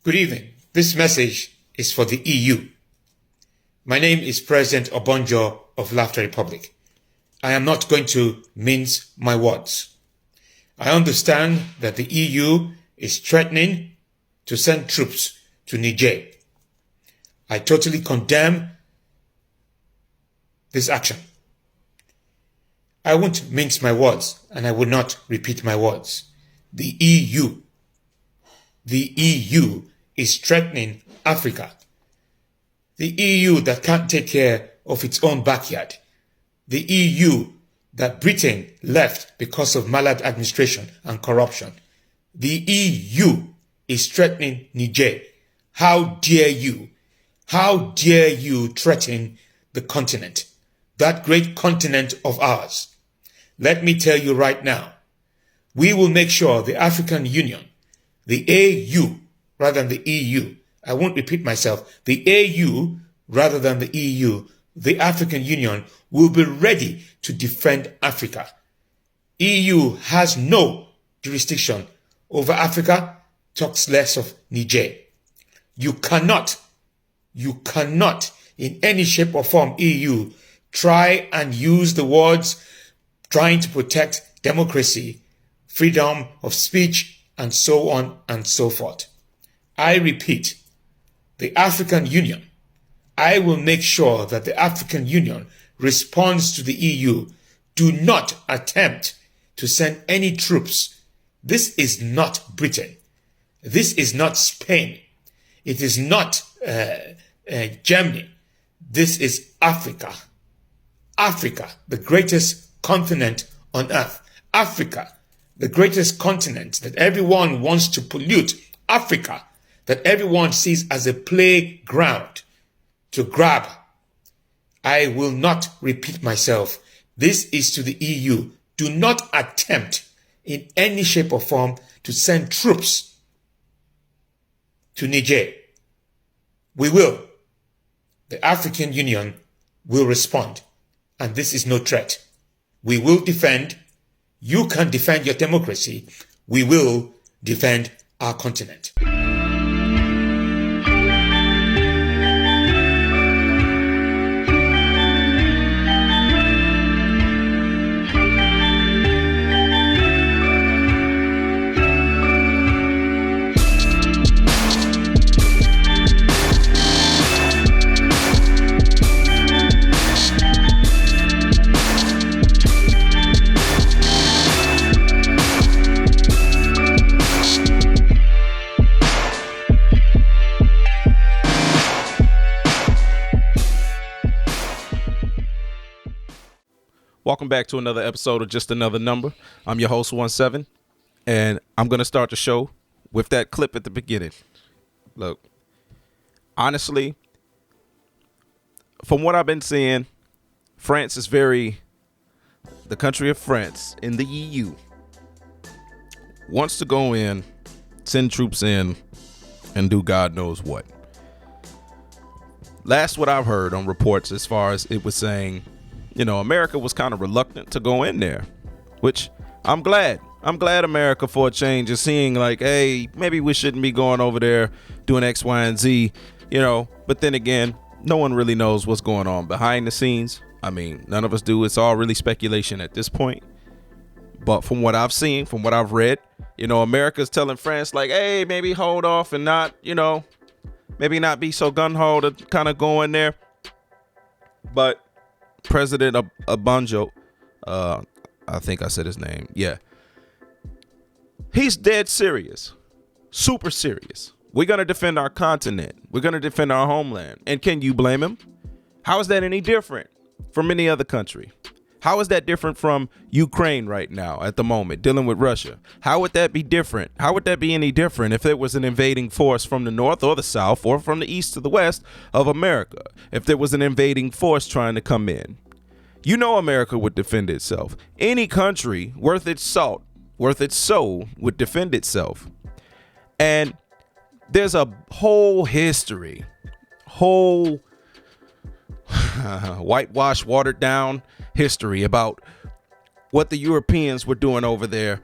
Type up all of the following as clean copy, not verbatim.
Good evening. This message is for the EU. My name is President Obonjo of Laughter Republic. I am not going to mince my words. I understand that the EU is threatening to send troops to Niger. I totally condemn this action. I won't mince my words, and I will not repeat my words. The EU is threatening Africa. The EU that can't take care of its own backyard. The EU that Britain left because of maladministration and corruption. The EU is threatening Niger. How dare you? How dare you threaten the continent? That great continent of ours. Let me tell you right now, we will make sure the African Union, the AU, rather than the EU. I won't repeat myself. The AU, rather than the EU, the African Union, will be ready to defend Africa. EU has no jurisdiction over Africa, talks less of Niger. You cannot, in any shape or form, EU, try and use the words trying to protect democracy, freedom of speech, and so on and so forth. I repeat, the African Union, I will make sure that the African Union responds to the EU. Do not attempt to send any troops. This is not Britain. This is not Spain. It is not Germany. This is Africa. Africa, the greatest continent on earth. Africa, the greatest continent that everyone wants to pollute. Africa, that everyone sees as a playground to grab. I will not repeat myself. This is to the EU. Do not attempt in any shape or form to send troops to Niger. We will. The African Union will respond. And this is no threat. We will defend. You can defend your democracy. We will defend our continent. Welcome back to another episode of Just Another Number. I'm your host, 17, and I'm going to start the show with that clip at the beginning. Look, honestly, from what I've been seeing, France is the country of France in the EU wants to go in, send troops in, and do God knows what. Last what I've heard on reports as far as it was saying, America was kind of reluctant to go in there, which I'm glad. I'm glad America for a change is seeing like, hey, maybe we shouldn't be going over there doing X, Y, and Z, But then again, no one really knows what's going on behind the scenes. I mean, none of us do. It's all really speculation at this point. But from what I've seen, from what I've read, America's telling France like, hey, maybe hold off and not, maybe not be so gung-ho to kind of go in there. But President Obonjo, I think I said his name. Yeah. He's dead serious. Super serious. We're going to defend our continent. We're going to defend our homeland. And can you blame him? How is that any different from any other country? How is that different from Ukraine right now at the moment, dealing with Russia? How would that be different? How would that be any different if there was an invading force from the north or the south or from the east to the west of America? If there was an invading force trying to come in? America would defend itself. Any country worth its salt, worth its soul would defend itself. And there's a whole history, whitewash, watered down history about what the Europeans were doing over there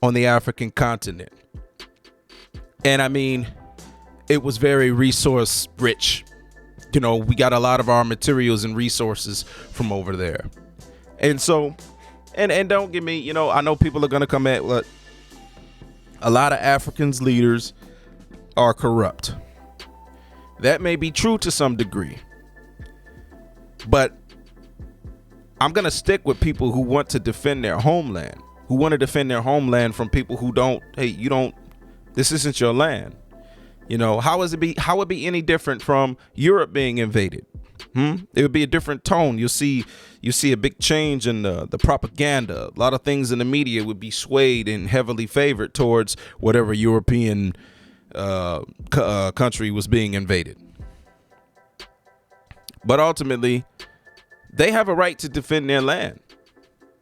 on the African continent. And I mean, it was very resource rich. You know, we got a lot of our materials and resources from over there. And so, and don't get me, you know, I know people are going to come at what a lot of Africans leaders are corrupt. That may be true to some degree, but I'm going to stick with people who want to defend their homeland, from people who don't, hey, this isn't your land. You know, how would it be any different from Europe being invaded? It would be a different tone. You see a big change in the propaganda. A lot of things in the media would be swayed and heavily favored towards whatever European country was being invaded. But ultimately, they have a right to defend their land.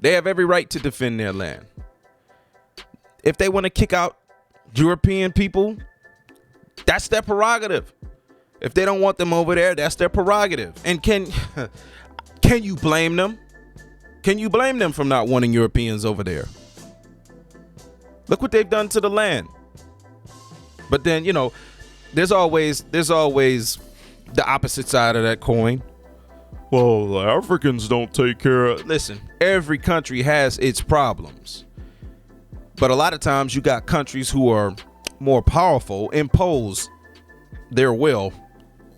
They have every right to defend their land. If they want to kick out European people, that's their prerogative. If they don't want them over there, that's their prerogative. And can you blame them? Can you blame them for not wanting Europeans over there? Look what they've done to the land. But then, you know, there's always the opposite side of that coin. Well, the Africans don't take care of. Listen, every country has its problems. But a lot of times you got countries who are more powerful impose their will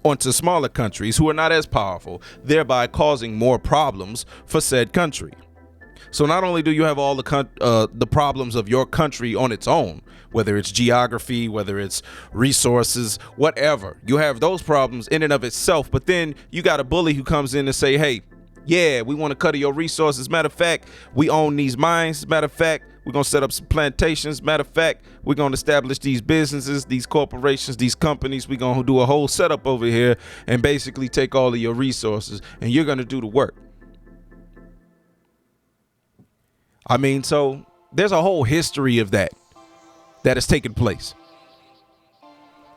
onto smaller countries who are not as powerful, thereby causing more problems for said country. So not only do you have all the problems of your country on its own, whether it's geography, whether it's resources, whatever, you have those problems in and of itself. But then you got a bully who comes in and say, hey, yeah, we want to cut your resources. Matter of fact, we own these mines. Matter of fact, we're going to set up some plantations. Matter of fact, we're going to establish these businesses, these corporations, these companies. We're going to do a whole setup over here and basically take all of your resources, and you're going to do the work. I mean, so there's a whole history of that has taken place.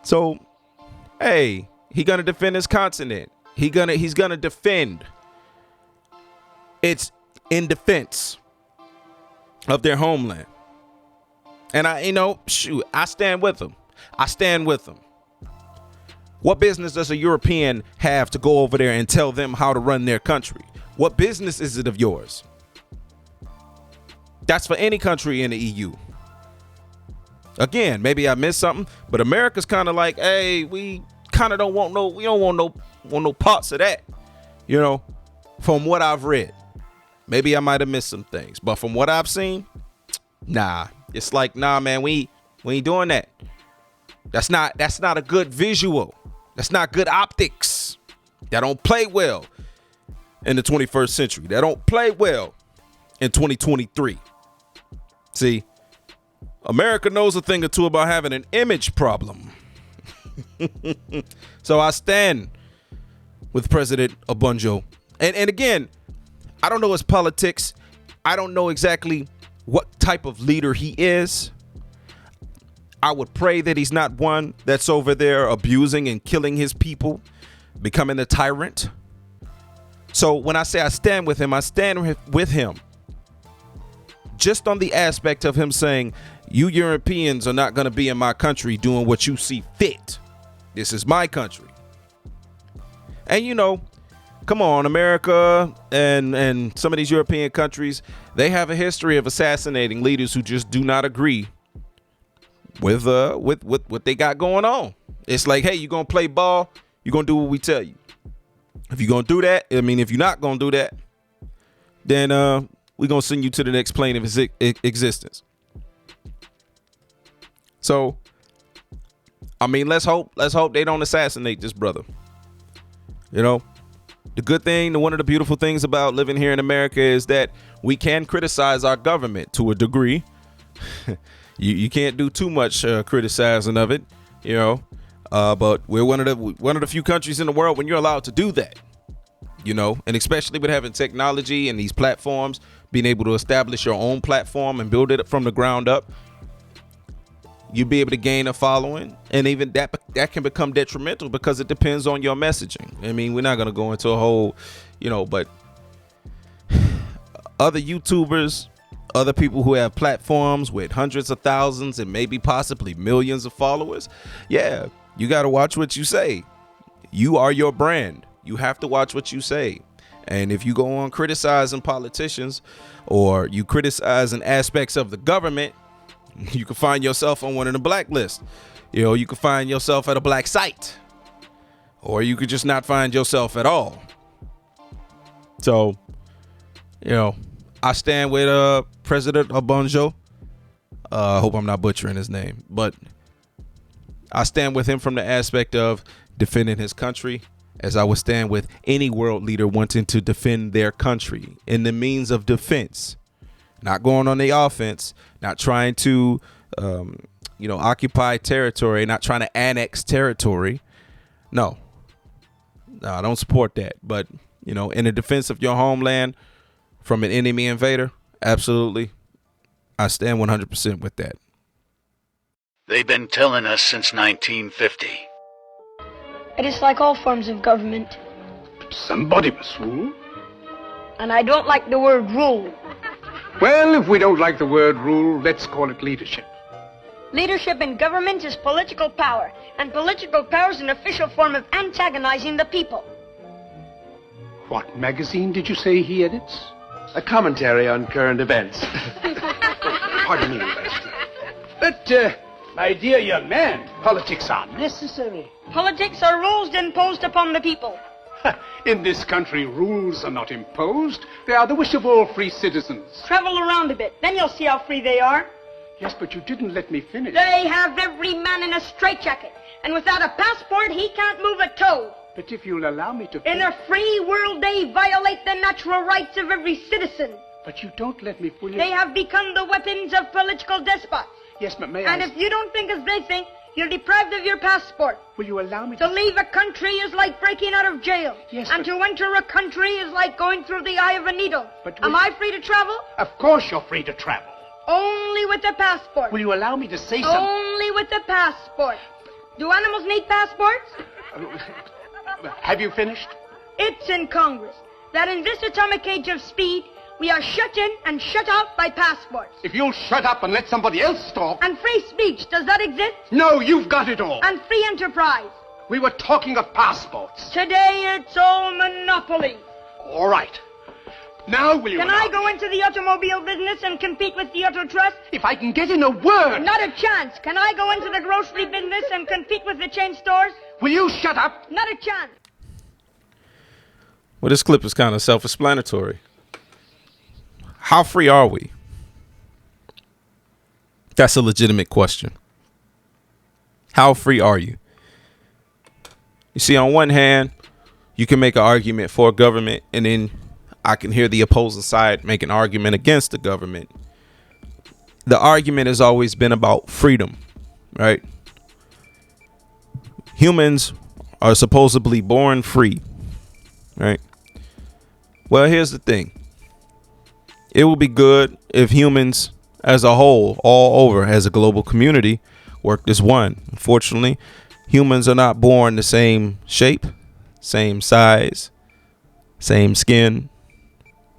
So, hey, he's going to defend his continent. He's going to defend. It's in defense of their homeland. And I stand with them. What business does a European have to go over there and tell them how to run their country? What business is it of yours? That's for any country in the EU. Again, maybe I missed something, but America's kind of like, hey, we kind of don't want no parts of that, you know, from what I've read. Maybe I might have missed some things, but from what I've seen, nah, it's like, nah, man, we ain't doing that. That's not a good visual. That's not good optics. That don't play well in the 21st century. That don't play well in 2023. See, America knows a thing or two about having an image problem. So I stand with President Obonjo. And again, I don't know his politics. I don't know exactly what type of leader he is. I would pray that he's not one that's over there abusing and killing his people, becoming a tyrant. So when I say I stand with him, I stand with him just on the aspect of him saying, you Europeans are not going to be in my country doing what you see fit. This is my country. And, you know, come on, America and some of these European countries, they have a history of assassinating leaders who just do not agree with what they got going on. It's like, hey, you're going to play ball, you're going to do what we tell you. If you're going to do that, if you're not going to do that, then we're going to send you to the next plane of existence. So, I mean, let's hope they don't assassinate this brother. You know, the good thing, one of the beautiful things about living here in America is that we can criticize our government to a degree. You can't do too much criticizing of it, you know, but we're one of the few countries in the world when you're allowed to do that, you know, and especially with having technology and these platforms, being able to establish your own platform and build it from the ground up. You'll be able to gain a following, and even that can become detrimental because it depends on your messaging. I mean, we're not going to go into a whole, you know, but other YouTubers, other people who have platforms with hundreds of thousands and maybe possibly millions of followers. Yeah, You got to watch what you say. You are your brand. You have to watch what you say. And if you go on criticizing politicians or you criticizing aspects of the government, you can find yourself on one of the blacklist. You know, you can find yourself at a black site, or you could just not find yourself at all. So, you know, I stand with President Obonjo. I hope I'm not butchering his name, but I stand with him from the aspect of defending his country, as I would stand with any world leader wanting to defend their country in the means of defense, not going on the offense, not trying to, occupy territory, not trying to annex territory. No, I don't support that. But, you know, in the defense of your homeland from an enemy invader, absolutely. I stand 100% with that. They've been telling us since 1950. I dislike all forms of government. But somebody must rule. And I don't like the word rule. Well, if we don't like the word rule, let's call it leadership. Leadership in government is political power, and political power is an official form of antagonizing the people. What magazine did you say he edits? A commentary on current events. Pardon me, Master. But, my dear young man, politics are necessary. Politics are rules imposed upon the people. In this country, rules are not imposed. They are the wish of all free citizens. Travel around a bit, then you'll see how free they are. Yes, but you didn't let me finish. They have every man in a straitjacket, and without a passport, he can't move a toe. But if you'll allow me to... In a free world, they violate the natural rights of every citizen. But you don't let me fully... They have become the weapons of political despots. Yes, but may I... And if you don't think as they think, you're deprived of your passport. Will you allow me to leave a country is like breaking out of jail. Yes, and to enter a country is like going through the eye of a needle. But am I free to travel? Of course you're free to travel. Only with a passport. Will you allow me to say something? Only with a passport. Do animals need passports? Have you finished? It's in Congress that in this atomic age of speed, we are shut in and shut out by passports. If you'll shut up and let somebody else talk... And free speech, does that exist? No, you've got it all. And free enterprise. We were talking of passports. Today it's all monopoly. All right. Now will you... Can I go into the automobile business and compete with the auto trust? If I can get in a word... Not a chance. Can I go into the grocery business and compete with the chain stores? Will you shut up? Not a chance. Well, this clip is kind of self-explanatory. How free are we? That's a legitimate question. How free are you? You see, on one hand, you can make an argument for government, and then I can hear the opposing side make an argument against the government. The argument has always been about freedom, right? Humans are supposedly born free, right? Well, here's the thing. It will be good if humans as a whole, all over, as a global community, worked as one. Unfortunately, humans are not born the same shape, same size, same skin,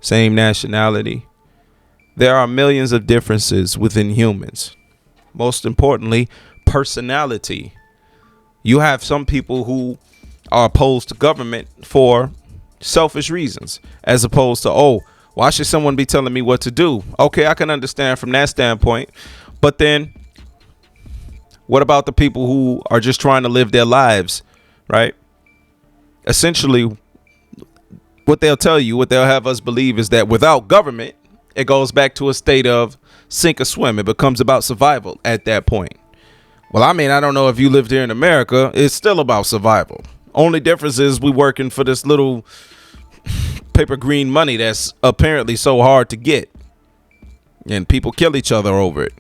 same nationality. There are millions of differences within humans. Most importantly, personality. You have some people who are opposed to government for selfish reasons, as opposed to, why should someone be telling me what to do? Okay, I can understand from that standpoint. But then what about the people who are just trying to live their lives, right? Essentially, what they'll tell you, what they'll have us believe is that without government, it goes back to a state of sink or swim. It becomes about survival at that point. Well, I mean, I don't know if you lived here in America. It's still about survival. Only difference is we working for this little paper green money that's apparently so hard to get, and people kill each other over it.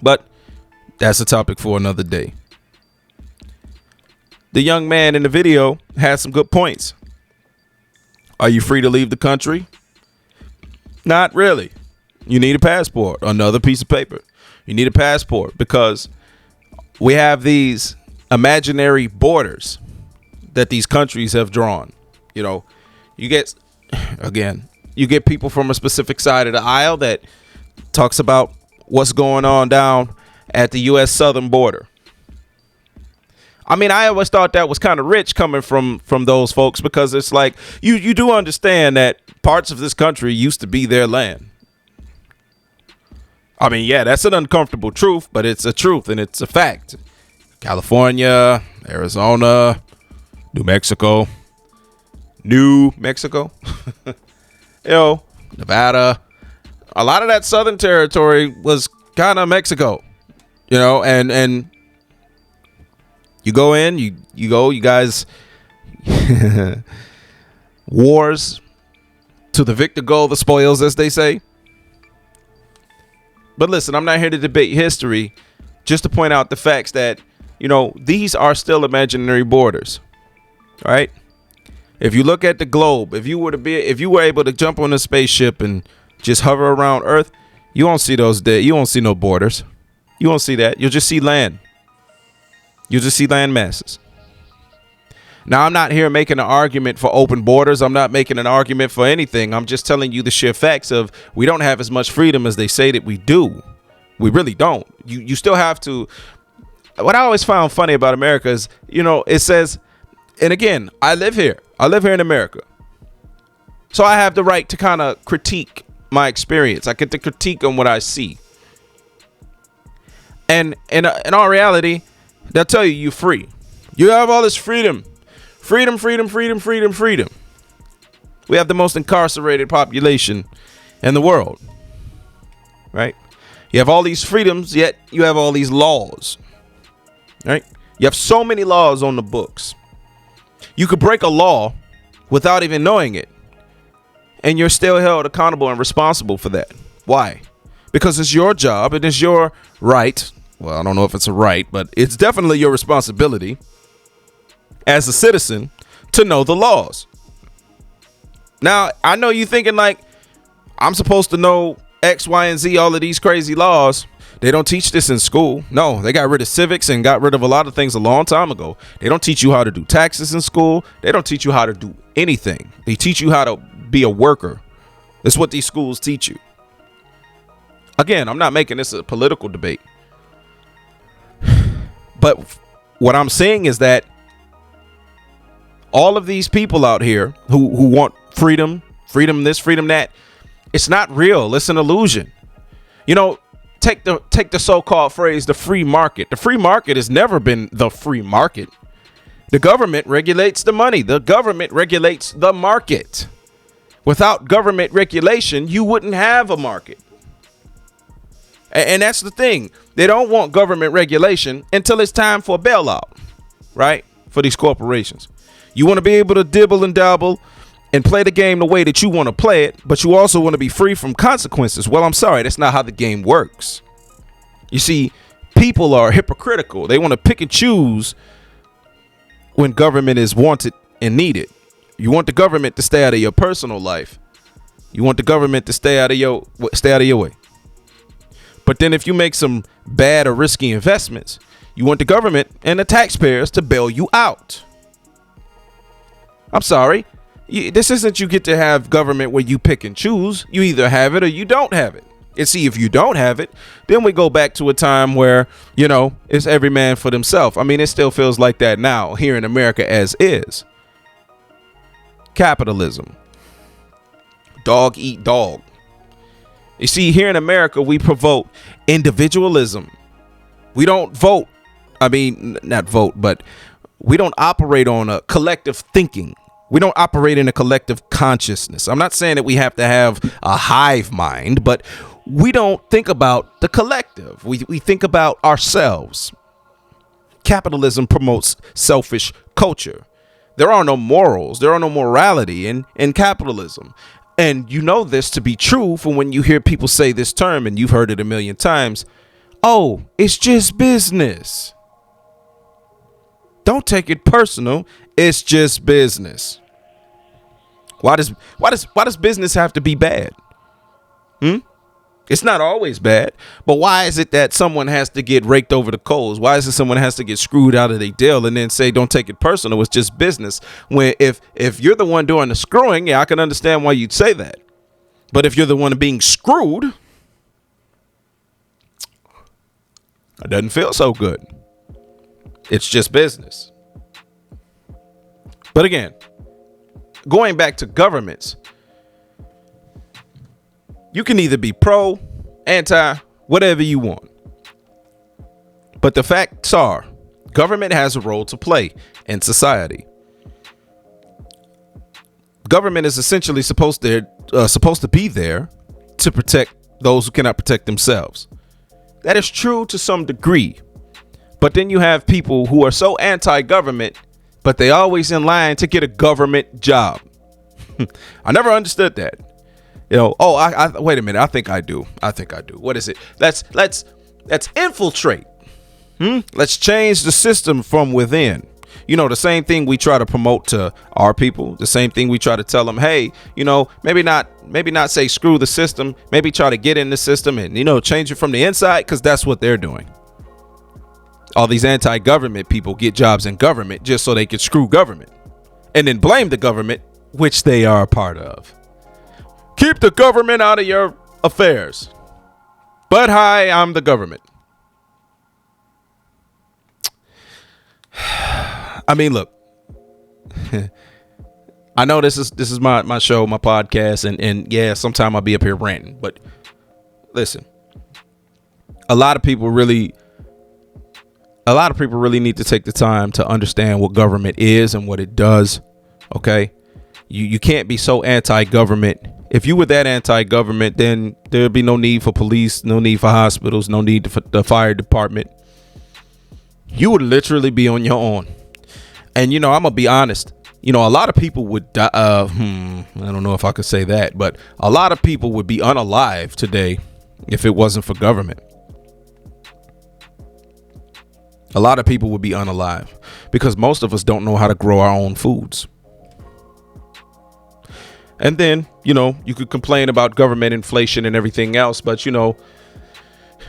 But that's a topic for another day. The young man in the video had some good points. Are you free to leave the country? Not really. You need a passport, another piece of paper. You need a passport because we have these imaginary borders that these countries have drawn. You know, you get people from a specific side of the aisle that talks about what's going on down at the U.S. southern border. I mean, I always thought that was kind of rich coming from those folks, because it's like you do understand that parts of this country used to be their land. I mean, yeah, that's an uncomfortable truth, but it's a truth and it's a fact. California, Arizona, New Mexico, Nevada. A lot of that southern territory was kind of Mexico, and you go in, you guys, wars to the victor go the spoils, as they say. But listen, I'm not here to debate history, just to point out the facts that, these are still imaginary borders. All right. If you look at the globe, if you were able to jump on a spaceship and just hover around Earth, you won't see you won't see no borders. You won't see that. You'll just see land. You'll just see land masses. Now, I'm not here making an argument for open borders. I'm not making an argument for anything. I'm just telling you the sheer facts of we don't have as much freedom as they say that we do. We really don't. You still have to. What I always found funny about America is, it says, and again, I live here in America. So I have the right to kind of critique my experience. I get to critique on what I see. And in all reality, they'll tell you you're free. You have all this freedom. Freedom. We have the most incarcerated population in the world, right? You have all these freedoms, yet you have all these laws, right? You have so many laws on the books. You could break a law without even knowing it, and you're still held accountable and responsible for that. Why? Because it's your job. It is your right. Well, I don't know if it's a right, but it's definitely your responsibility as a citizen to know the laws. Now, I know you thinking like, I'm supposed to know X, Y, and Z, all of these crazy laws. They don't teach this in school. No, they got rid of civics and got rid of a lot of things a long time ago. They don't teach you how to do taxes in school. They don't teach you how to do anything. They teach you how to be a worker. That's what these schools teach you. Again, I'm not making this a political debate. But what I'm saying is that all of these people out here who want freedom this, freedom that, it's not real. It's an illusion. Take the so-called phrase, the free market. The free market has never been the free market. The government regulates the money. The government regulates the market. Without government regulation, you wouldn't have a market. And that's the thing. They don't want government regulation until it's time for a bailout, right? For these corporations. You want to be able to dibble and dabble and play the game the way that you want to play it, but you also want to be free from consequences. Well, I'm sorry, that's not how the game works. You see, people are hypocritical. They want to pick and choose when government is wanted and needed. You want the government to stay out of your personal life. You want the government to stay out of your way. But then if you make some bad or risky investments, you want the government and the taxpayers to bail you out. I'm sorry. This isn't you get to have government where you pick and choose. You either have it or you don't have it. And see, if you don't have it, then we go back to a time where, it's every man for themselves. I mean, it still feels like that now here in America as is. Capitalism. Dog eat dog. You see, here in America, we promote individualism. We don't vote. I mean, not vote, but we don't operate on a collective thinking. We don't operate in a collective consciousness. I'm not saying that we have to have a hive mind, but we don't think about the collective. We think about ourselves. Capitalism promotes selfish culture. There are no morals. There are no morality in capitalism. And you know this to be true from when you hear people say this term, and you've heard it a million times. Oh, it's just business. Don't take it personal. It's just business. Why does business have to be bad? It's not always bad, but why is it that someone has to get raked over the coals? Why is it someone has to get screwed out of their deal and then say, don't take it personal, it's just business? When if you're the one doing the screwing, yeah, I can understand why you'd say that. But if you're the one being screwed, it doesn't feel so good. It's just business. But again, going back to governments, you can either be pro, anti, whatever you want. But the facts are, government has a role to play in society. Government is essentially supposed to be there to protect those who cannot protect themselves. That is true to some degree. But then you have people who are so anti-government, but they always in line to get a government job. I never understood that. I wait a minute. I think I do. What is it? Let's infiltrate. Let's change the system from within. The same thing we try to promote to our people, the same thing we try to tell them, hey, maybe not say screw the system, maybe try to get in the system and, change it from the inside, because that's what they're doing. All these anti-government people get jobs in government just so they can screw government and then blame the government, which they are a part of. Keep the government out of your affairs. But hi, I'm the government. I mean, look, I know this is my show, my podcast, and yeah, sometime I'll be up here ranting, but listen, a lot of people really need to take the time to understand what government is and what it does. Okay. You can't be so anti-government. If you were that anti-government, then there'd be no need for police, no need for hospitals, no need for the fire department. You would literally be on your own. And, I'm going to be honest, a lot of people would die. I don't know if I could say that, but a lot of people would be unalive today if it wasn't for government. A lot of people would be unalive because most of us don't know how to grow our own foods. And then, you could complain about government inflation and everything else, but,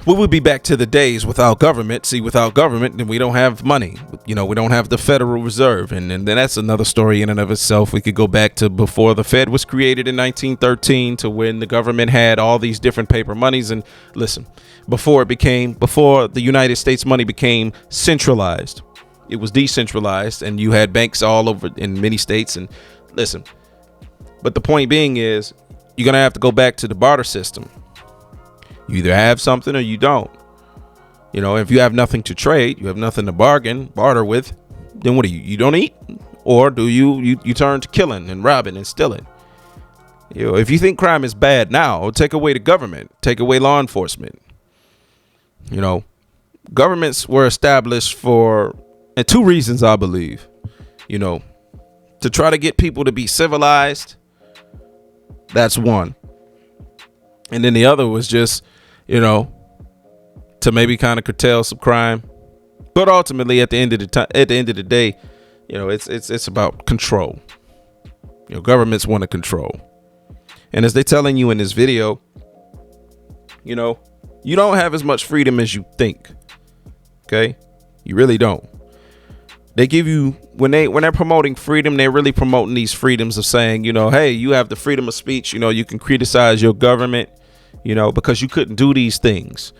we would be back to the days without government. See, without government, then we don't have money. We don't have the Federal Reserve. And then that's another story in and of itself. We could go back to before the Fed was created in 1913 to when the government had all these different paper monies. And listen, before the United States money became centralized, it was decentralized, and you had banks all over in many states. And listen, but the point being is you're going to have to go back to the barter system. You either have something or you don't. If you have nothing to trade, you have nothing to barter with, then what do you? You don't eat? Or do you turn to killing and robbing and stealing? If you think crime is bad now, take away the government, take away law enforcement. Governments were established for two reasons, I believe. To try to get people to be civilized. That's one. And then the other was just, to maybe kind of curtail some crime. But ultimately, at the end of the day, it's about control. Governments want to control. And as they're telling you in this video, you don't have as much freedom as you think. Okay? You really don't. They give you, when they're promoting freedom, they're really promoting these freedoms of saying, hey, you have the freedom of speech. You can criticize your government, because you couldn't do these things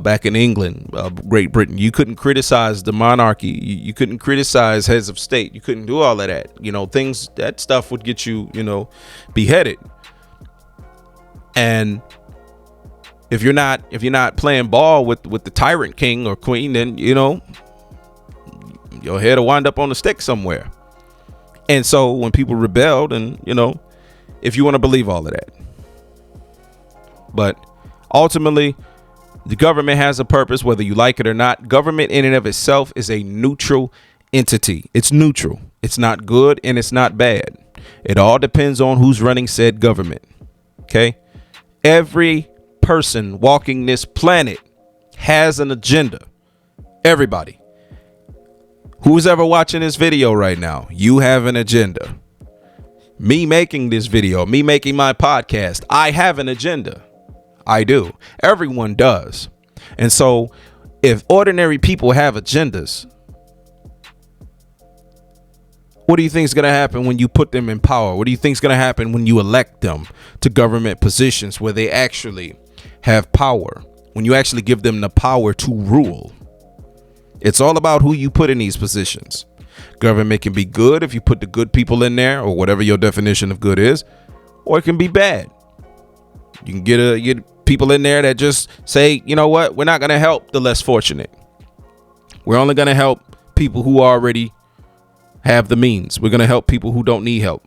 back in England, Great Britain. You couldn't criticize the monarchy. You couldn't criticize heads of state. You couldn't do all of that. That stuff would get you, beheaded. And if you're not playing ball with the tyrant king or queen, then, your head will wind up on a stick somewhere. And so when people rebelled, and, if you want to believe all of that. But ultimately, the government has a purpose, whether you like it or not. Government in and of itself is a neutral entity. It's neutral. It's not good and it's not bad. It all depends on who's running said government. Okay. Every person walking this planet has an agenda. Everybody. Who's ever watching this video right now? You have an agenda. Me making this video, me making my podcast, I have an agenda. I do. Everyone does. And so if ordinary people have agendas, what do you think is going to happen when you put them in power? What do you think is going to happen when you elect them to government positions where they actually have power? When you actually give them the power to rule? It's all about who you put in these positions. Government can be good if you put the good people in there, or whatever your definition of good is, or it can be bad. You can get people in there that just say, you know what, we're not going to help the less fortunate. We're only going to help people who already have the means. We're going to help people who don't need help.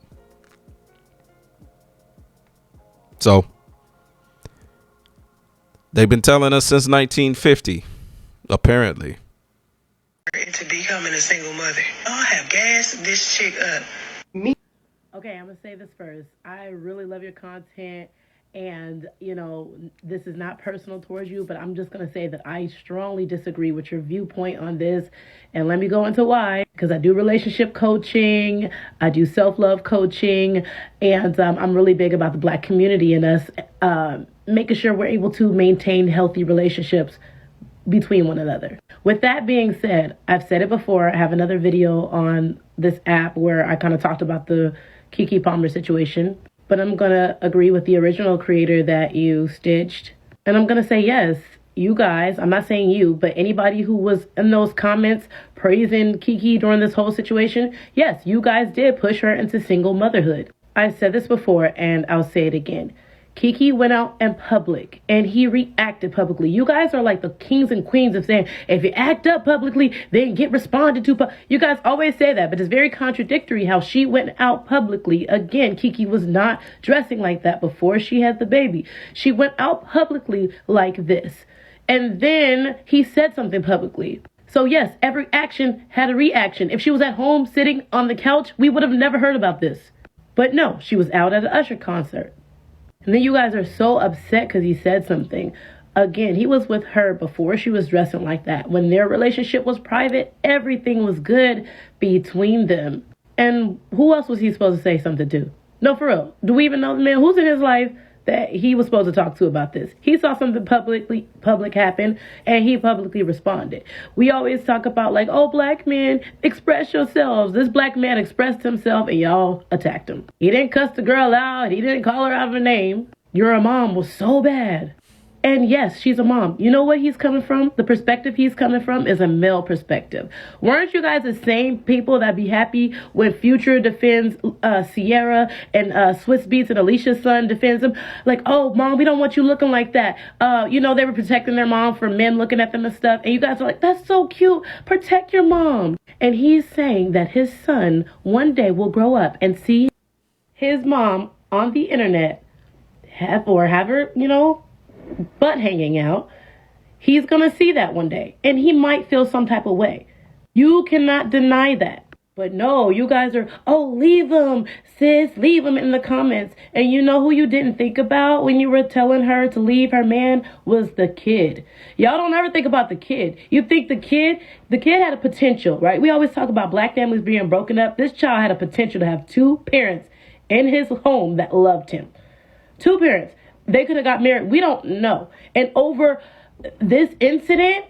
So they've been telling us since 1950, apparently. Into becoming a single mother. I'll have gassed this chick up. Okay, I'm going to say this first. I really love your content. And, you know, this is not personal towards you, but I'm just going to say that I strongly disagree with your viewpoint on this. And let me go into why. Because I do relationship coaching, I do self-love coaching, and I'm really big about the Black community and us making sure we're able to maintain healthy relationships between one another. With that being said, I've said it before. I have another video on this app where I kind of talked about the Keke Palmer situation. But I'm going to agree with the original creator that you stitched. And I'm going to say, yes, you guys, I'm not saying you, but anybody who was in those comments praising Keke during this whole situation, yes, you guys did push her into single motherhood. I said this before and I'll say it again. Keke went out in public and he reacted publicly. You guys are like the kings and queens of saying, if you act up publicly, then get responded to. You guys always say that, but it's very contradictory how she went out publicly. Again, Keke was not dressing like that before she had the baby. She went out publicly like this. And then he said something publicly. So yes, every action had a reaction. If she was at home sitting on the couch, we would have never heard about this. But no, she was out at an Usher concert. And then you guys are so upset because he said something. Again, he was with her before she was dressing like that. When their relationship was private, everything was good between them. And who else was he supposed to say something to? No, for real. Do we even know the man who's in his life that he was supposed to talk to about this? He saw something public happen and he publicly responded. We always talk about like, oh, Black men, express yourselves. This Black man expressed himself and y'all attacked him. He didn't cuss the girl out. He didn't call her out of her name. Your mom was so bad. And yes, she's a mom. You know what he's coming from? The perspective he's coming from is a male perspective. Weren't you guys the same people that be happy when Future defends Sierra and Swiss Beats and Alicia's son defends him? Like, oh, mom, we don't want you looking like that. You know, they were protecting their mom from men looking at them and stuff. And you guys are like, that's so cute. Protect your mom. And he's saying that his son one day will grow up and see his mom on the internet have her, you know, butt hanging out. He's gonna see that one day and he might feel some type of way. You cannot deny that. But no, you guys are, oh, leave him, sis, leave him in the comments. And you know who you didn't think about when you were telling her to leave her man was the kid. Y'all don't ever think about the kid. You think the kid had a potential, right? We always talk about Black families being broken up. This child had a potential to have two parents in his home that loved him. Two parents. They could have got married. We don't know. And over this incident,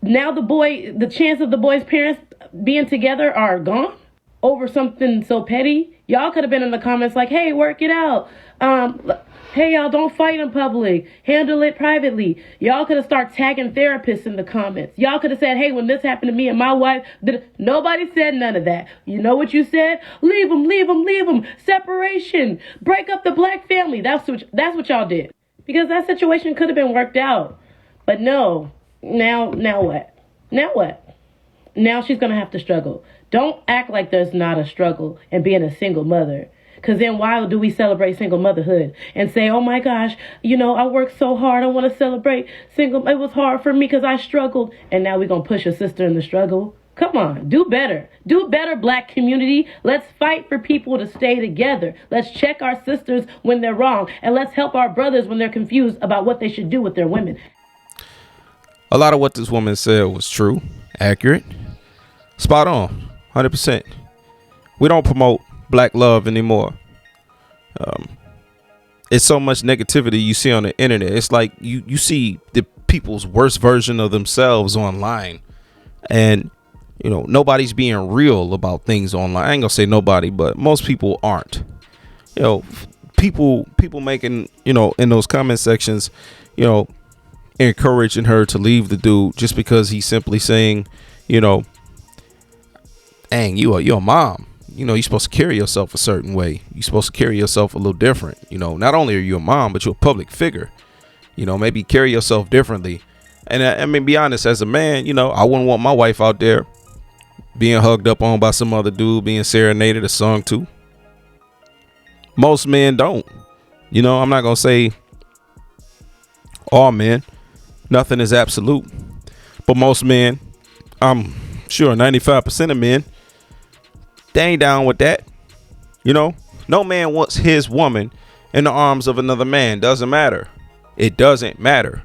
now the chance of the boy's parents being together are gone over something so petty. Y'all could have been in the comments like, hey, work it out. Hey, y'all, don't fight in public. Handle it privately. Y'all could have started tagging therapists in the comments. Y'all could have said, hey, when this happened to me and my wife, nobody said none of that. You know what you said? Leave them, leave them, leave them. Separation. Break up the Black family. That's what y'all did. Because that situation could have been worked out. But no. Now what? Now what? Now she's going to have to struggle. Don't act like there's not a struggle in being a single mother. Because then why do we celebrate single motherhood and say, oh my gosh, you know, I worked so hard. I want to celebrate single. It was hard for me because I struggled. And now we're going to push a sister in the struggle. Come on, do better. Do better, Black community. Let's fight for people to stay together. Let's check our sisters when they're wrong. And let's help our brothers when they're confused about what they should do with their women. A lot of what this woman said was true, accurate, spot on, 100%. We don't promote Black love anymore. It's so much negativity you see on the internet. It's like you see the people's worst version of themselves online, and you know nobody's being real about things online. I ain't gonna say nobody, but most people aren't. You know, people making, you know, in those comment sections, you know, encouraging her to leave the dude just because he's simply saying, you know, dang, you're a mom. You're supposed to carry yourself a certain way. You're supposed to carry yourself a little different. Not only are you a mom, but you're a public figure. Maybe carry yourself differently. And I mean, be honest, as a man, I wouldn't want my wife out there being hugged up on by some other dude, being serenaded or sung to. Most men don't. I'm not going to say all men. Nothing is absolute. But most men, I'm sure 95% of men, they ain't down with that. No man wants his woman in the arms of another man. Doesn't matter. It doesn't matter.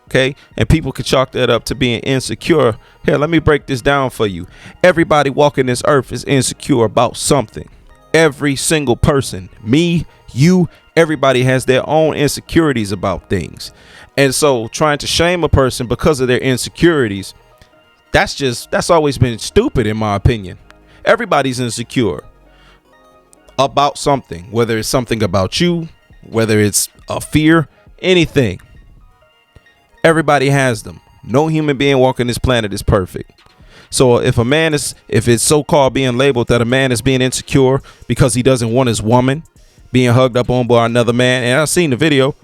Okay. And people can chalk that up to being insecure. Here, let me break this down for you. Everybody walking this earth is insecure about something. Every single person, me, you, everybody has their own insecurities about things. And so trying to shame a person because of their insecurities, that's always been stupid, in my opinion. Everybody's insecure about something, whether it's something about you, whether it's a fear, anything. Everybody has them. No human being walking this planet is perfect. So if it's so-called being labeled that a man is being insecure because he doesn't want his woman being hugged up on by another man, and I've seen the video,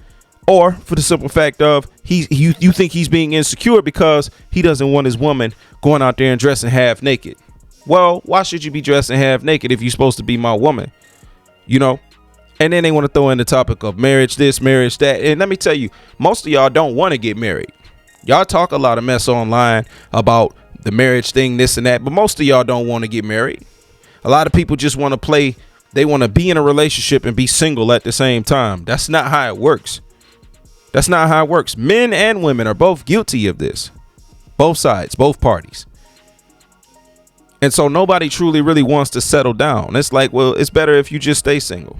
or for the simple fact of you think he's being insecure because he doesn't want his woman going out there and dressing half naked. Well, why should you be dressing half naked if you're supposed to be my woman? And then they want to throw in the topic of marriage this, marriage that. And let me tell you, most of y'all don't want to get married. Y'all talk a lot of mess online about the marriage thing, this and that, but most of y'all don't want to get married. A lot of people just want to play. They want to be in a relationship and be single at the same time. That's not how it works. That's not how it works. Men and women are both guilty of this. Both sides, both parties. And so nobody truly really wants to settle down. It's like, well, it's better if you just stay single.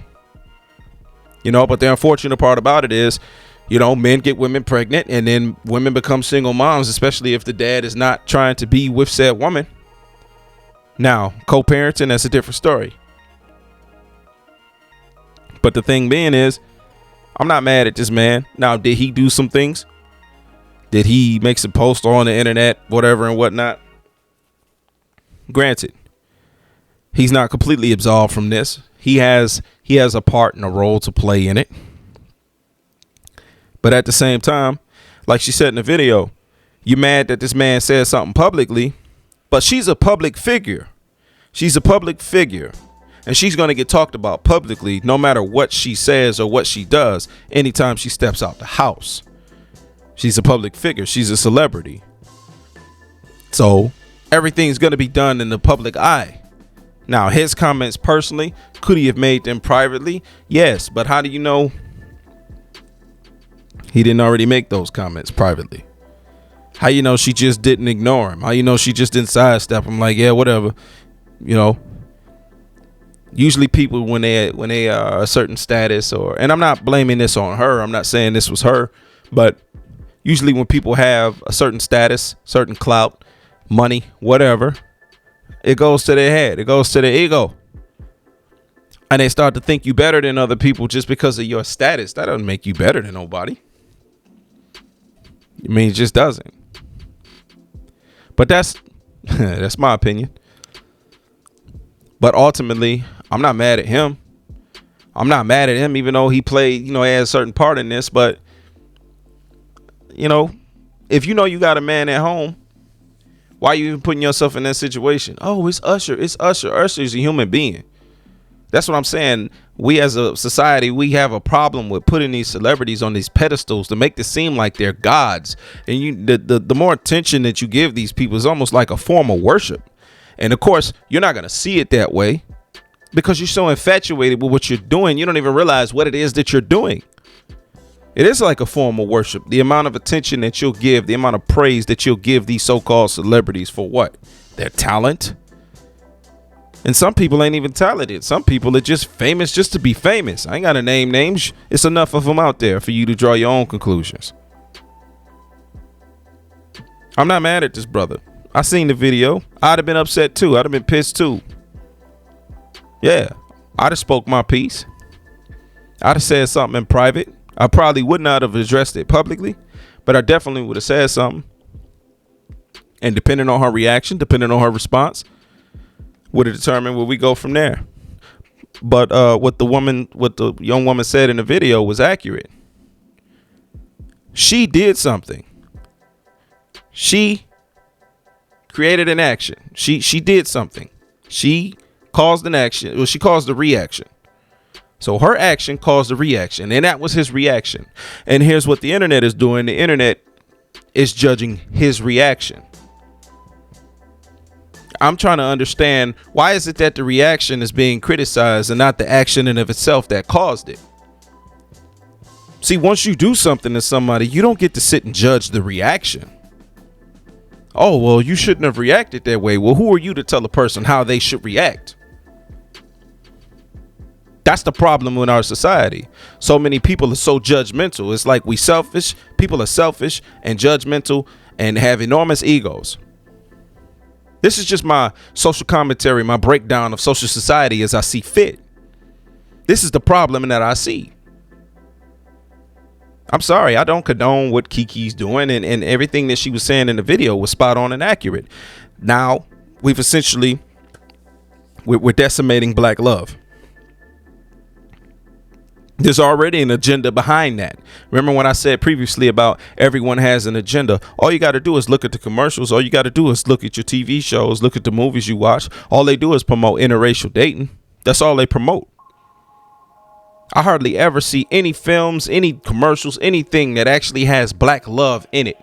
But the unfortunate part about it is, men get women pregnant and then women become single moms, especially if the dad is not trying to be with said woman. Now, co-parenting, that's a different story. But the thing being is, I'm not mad at this man. Now, did he do some things? Did he make some posts on the internet, whatever and whatnot? Granted, he's not completely absolved from this. He has a part and a role to play in it. But at the same time, like she said in the video, you're mad that this man said something publicly, but she's a public figure. She's a public figure. And she's going to get talked about publicly no matter what she says or what she does anytime she steps out the house. She's a public figure. She's a celebrity. So everything's going to be done in the public eye. Now, his comments personally, could he have made them privately? Yes. But how do you know he didn't already make those comments privately? How you know she just didn't ignore him? How you know she just didn't sidestep him like, yeah, whatever, Usually people when they are a certain status and I'm not blaming this on her. I'm not saying this was her, but usually when people have a certain status, certain clout, money, whatever, it goes to their head. It goes to their ego. And they start to think you better than other people just because of your status. That doesn't make you better than nobody. I mean, it just doesn't. But that's my opinion. But ultimately, I'm not mad at him. I'm not mad at him, even though he played, he had a certain part in this. But, if you got a man at home, why are you even putting yourself in that situation? Oh, it's Usher. It's Usher. Usher is a human being. That's what I'm saying. We as a society, we have a problem with putting these celebrities on these pedestals to make this seem like they're gods. And the more attention that you give these people is almost like a form of worship. And of course, you're not going to see it that way because you're so infatuated with what you're doing. You don't even realize what it is that you're doing. It is like a form of worship. The amount of attention that you'll give, the amount of praise that you'll give these so-called celebrities for what? Their talent. And some people ain't even talented. Some people are just famous just to be famous. I ain't got to name names. It's enough of them out there for you to draw your own conclusions. I'm not mad at this brother. I seen the video. I'd have been upset too. I'd have been pissed too. Yeah, I'd have spoke my piece. I'd have said something in private. I probably would not have addressed it publicly, but I definitely would have said something. And depending on her reaction, depending on her response, would determine where we go from there. But what the young woman said in the video was accurate. She did something. She created an action. She did something. She caused an action. Well, she caused a reaction. So her action caused a reaction, and that was his reaction. And here's what the internet is doing. The internet is judging his reaction. I'm trying to understand, why is it that the reaction is being criticized and not the action in of itself that caused it? See, once you do something to somebody, you don't get to sit and judge the reaction. Oh, well, you shouldn't have reacted that way. Well, who are you to tell a person how they should react? That's the problem in our society. So many people are so judgmental. It's like we selfish. People are selfish and judgmental and have enormous egos. This is just my social commentary, my breakdown of social society as I see fit. This is the problem that I see. I'm sorry, I don't condone what Keke's doing, and everything that she was saying in the video was spot on and accurate. Now, we're decimating black love. There's already an agenda behind that. Remember when I said previously about everyone has an agenda? All you got to do is look at the commercials. All you got to do is look at your TV shows, look at the movies you watch. All they do is promote interracial dating. That's all they promote. I hardly ever see any films, any commercials, anything that actually has black love in it.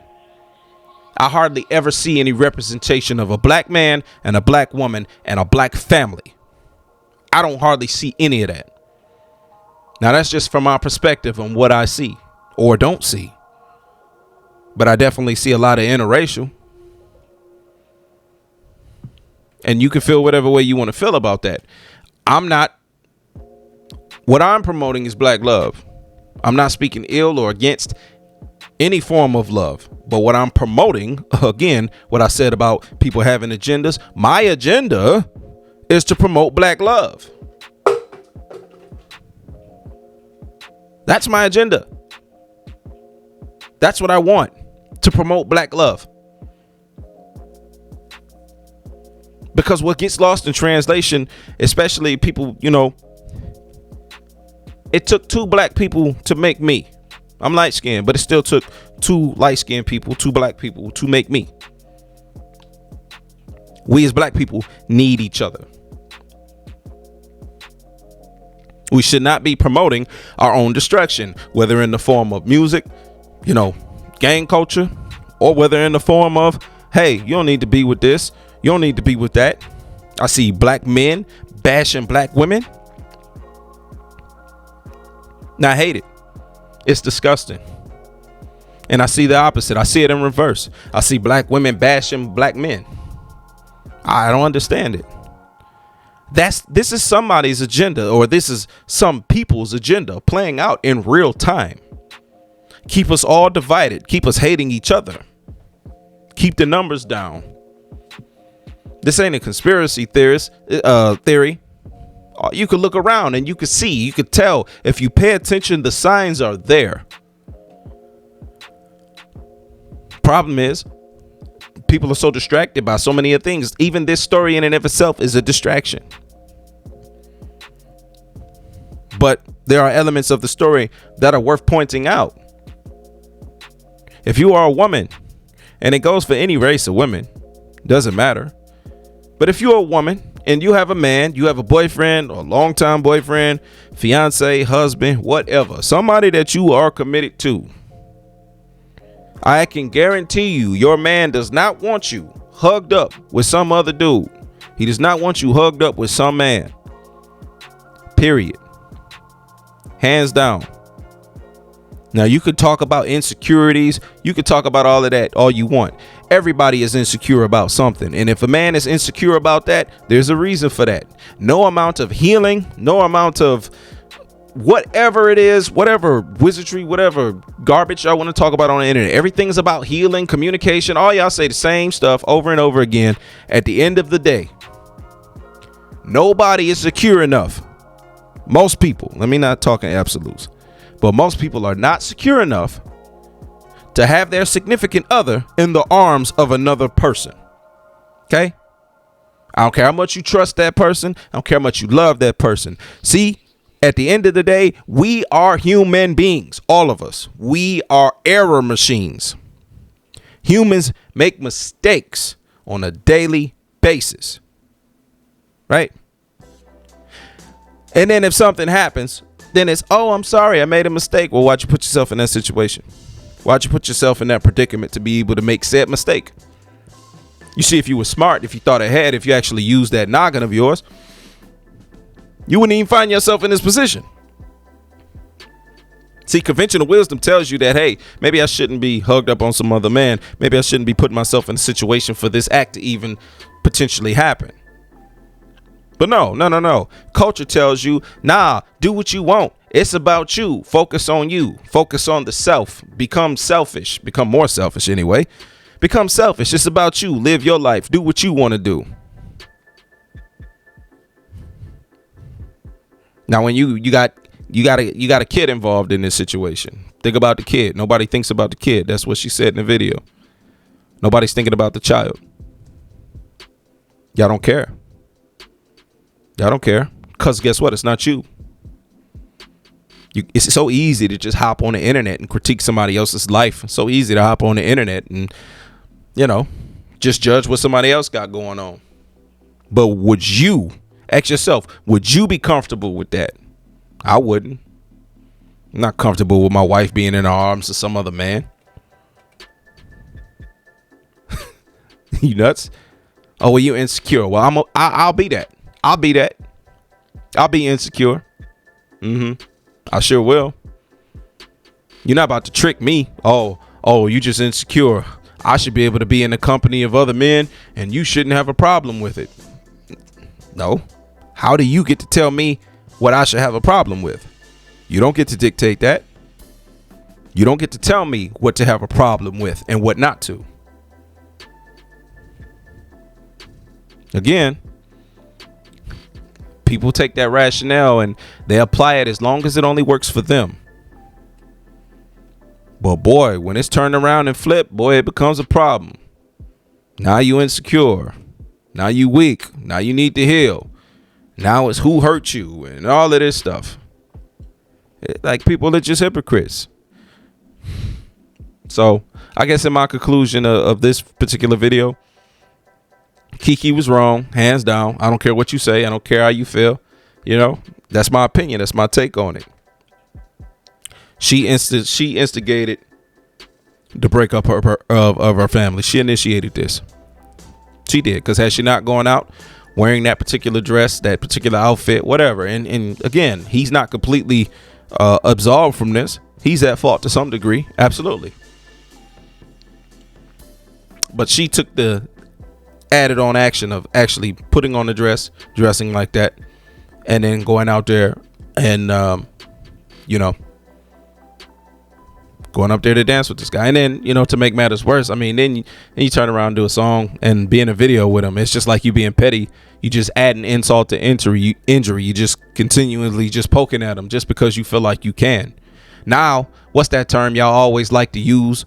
I hardly ever see any representation of a black man and a black woman and a black family. I don't hardly see any of that. Now, that's just from my perspective on what I see or don't see. But I definitely see a lot of interracial. And you can feel whatever way you want to feel about that. What I'm promoting is black love. I'm not speaking ill or against any form of love. But what I'm promoting, again, what I said about people having agendas, my agenda is to promote black love. That's my agenda. That's what I want, to promote black love. Because what gets lost in translation, especially people, it took 2 black people to make me. I'm light skinned, but it still took 2 light skinned people, 2 black people to make me. We as black people need each other. We should not be promoting our own destruction, whether in the form of music, gang culture, or whether in the form of, hey, you don't need to be with this. You don't need to be with that. I see black men bashing black women. Now I hate it. It's disgusting. And I see the opposite. I see it in reverse. I see black women bashing black men. I don't understand it. This is somebody's agenda, or this is some people's agenda playing out in real time. Keep us all divided. Keep us hating each other. Keep the numbers down. This ain't a conspiracy theory. You could look around and you could see, you could tell. If you pay attention, the signs are there. Problem is, people are so distracted by so many things. Even this story in and of itself is a distraction. But there are elements of the story that are worth pointing out. If you are a woman, and it goes for any race of women, doesn't matter. But if you're a woman and you have a man, you have a boyfriend or longtime boyfriend, fiance, husband, whatever, somebody that you are committed to, I can guarantee you your man does not want you hugged up with some other dude. He does not want you hugged up with some man. Period. Hands down. Now, you could talk about insecurities. You could talk about all of that all you want. Everybody is insecure about something. And if a man is insecure about that, there's a reason for that. No amount of healing, no amount of whatever it is, whatever wizardry, whatever garbage I want to talk about on the internet. Everything's about healing, communication. All y'all say the same stuff over and over again. At the end of the day, nobody is secure enough. Most people, let me not talk in absolutes, but most people are not secure enough to have their significant other in the arms of another person. Okay? I don't care how much you trust that person. I don't care how much you love that person. See, at the end of the day, we are human beings, all of us. We are error machines. Humans make mistakes on a daily basis, right? And then if something happens, then it's, oh, I'm sorry, I made a mistake. Well, why'd you put yourself in that situation? Why'd you put yourself in that predicament to be able to make said mistake? You see, if you were smart, if you thought ahead, if you actually used that noggin of yours, you wouldn't even find yourself in this position. See, conventional wisdom tells you that, hey, maybe I shouldn't be hugged up on some other man. Maybe I shouldn't be putting myself in a situation for this act to even potentially happen. But no. Culture tells you, nah, do what you want. It's about you. Focus on you. Focus on the self. Become selfish. Become more selfish anyway. Become selfish. It's about you. Live your life. Do what you want to do. Now, when you got a kid involved in this situation, think about the kid. Nobody thinks about the kid. That's what she said in the video. Nobody's thinking about the child. Y'all don't care. Y'all don't care. Because guess what? It's not you. It's so easy to just hop on the internet and critique somebody else's life. It's so easy to hop on the internet and, just judge what somebody else got going on. But would you, ask yourself, would you be comfortable with that? I wouldn't. I'm not comfortable with my wife being in the arms of some other man. You nuts? Oh, well, you insecure. Well, I'll be that. I'll be that. I'll be insecure. I sure will. You're not about to trick me. Oh, you just insecure. I should be able to be in the company of other men and you shouldn't have a problem with it. No. How do you get to tell me what I should have a problem with? You don't get to dictate that. You don't get to tell me what to have a problem with and what not to. Again, people take that rationale and they apply it as long as it only works for them. But boy, when it's turned around and flipped, boy, it becomes a problem. Now you insecure. Now you weak. Now you need to heal. Now it's who hurt you and all of this stuff. Like, people are just hypocrites. So I guess in my conclusion of this particular video, Keke was wrong, hands down. I don't care what you say. I don't care how you feel. That's my opinion. That's my take on it. She instigated the breakup of her family. She initiated this. She did, because had she not gone out wearing that particular dress, that particular outfit, whatever, and again, he's not completely absolved from this. He's at fault to some degree, absolutely. But she took the added on action of actually putting on the dress, dressing like that, and then going out there and going up there to dance with this guy. And then, to make matters worse, then you turn around and do a song and be in a video with him. It's just like you being petty. You just add an insult to injury. You just continually just poking at him just because you feel like you can. Now, what's that term y'all always like to use?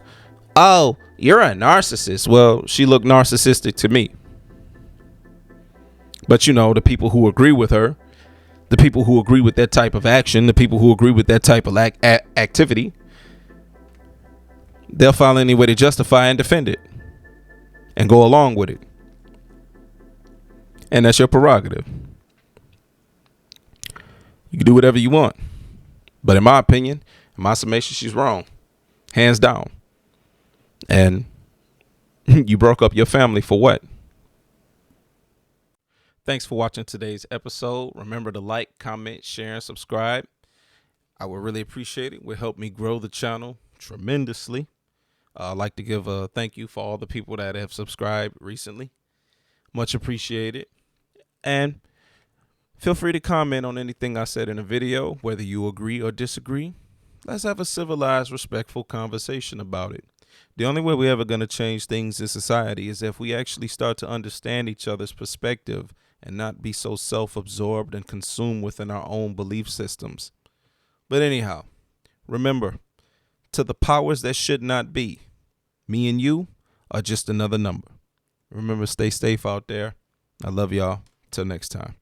Oh, you're a narcissist. Well, she looked narcissistic to me. But the people who agree with her, the people who agree with that type of action, the people who agree with that type of activity, they'll find any way to justify and defend it and go along with it. And that's your prerogative. You can do whatever you want. But in my opinion, in my summation, she's wrong. Hands down. And you broke up your family for what? Thanks for watching today's episode. Remember to like, comment, share, and subscribe. I would really appreciate it. It would help me grow the channel tremendously. I'd like to give a thank you for all the people that have subscribed recently. Much appreciated. And feel free to comment on anything I said in the video, whether you agree or disagree. Let's have a civilized, respectful conversation about it. The only way we're ever going to change things in society is if we actually start to understand each other's perspective and not be so self-absorbed and consumed within our own belief systems. But anyhow, remember, to the powers that should not be. Me and you are just another number. Remember, stay safe out there. I love y'all. Till next time.